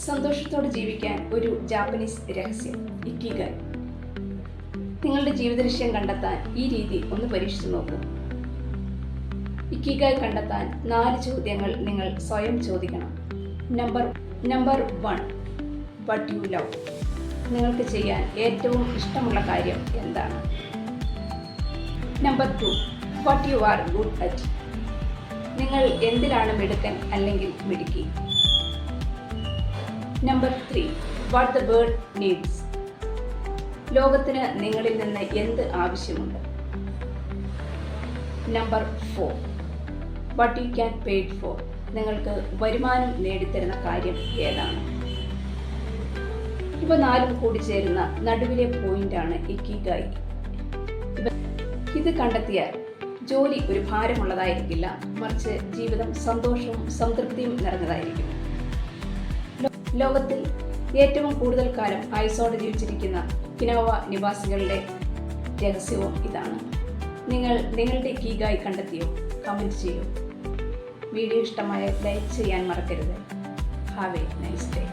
സന്തോഷത്തോടെ ജീവിക്കാൻ ഒരു ജാപ്പനീസ് രഹസ്യം ഇക്കിഗായ്. നിങ്ങളുടെ ജീവിത ലക്ഷ്യം കണ്ടെത്താൻ ഈ രീതി ഒന്ന് പരീക്ഷിച്ചു നോക്കൂ. ഇക്കിഗായ് കണ്ടെത്താൻ 4 ചോദ്യങ്ങൾ നിങ്ങൾ സ്വയം ചോദിക്കണം. Number 1, what you love. നിങ്ങൾക്ക് ചെയ്യാൻ ഏറ്റവും ഇഷ്ടമുള്ള കാര്യം എന്താണ്? Number 2, what you are good at. നിങ്ങൾ എന്തിനാണ് മിടുക്കൻ അല്ലെങ്കിൽ മിടുക്കി? Number 3, what the world needs. ലോകത്തിന് നിങ്ങളിൽ നിന്ന് എന്ത് ആവശ്യമുണ്ട്? Number 4, what you can paid for. നിങ്ങൾക്ക് വരുമാനം നേടിത്തരുന്ന കാര്യം ഏതാണ്? ഇവ 4 കൂടി ചേരുന്ന നടുവിലെ പോയിന്റാണ് ഇക്കിഗായ്. ഇത് കണ്ടെത്തിയാൽ ജോലി ഒരു ഭാരമുള്ളതായിരിക്കില്ല, മറിച്ച് ജീവിതം സന്തോഷവും സംതൃപ്തിയും നിറഞ്ഞതായിരിക്കും. ലോകത്തിൽ ഏറ്റവും കൂടുതൽ കാലം ആയുസ്സോടെ ജീവിച്ചിരിക്കുന്ന ഒക്കിനാവ നിവാസികളുടെ രഹസ്യവും ഇതാണ്. നിങ്ങൾ നിങ്ങളുടെ ഇക്കിഗായ് കണ്ടെത്തിയോ? കമൻറ്റ് ചെയ്യൂ. വീഡിയോ ഇഷ്ടമായ ലൈക്ക് ചെയ്യാൻ മറക്കരുത്. Have A nice day.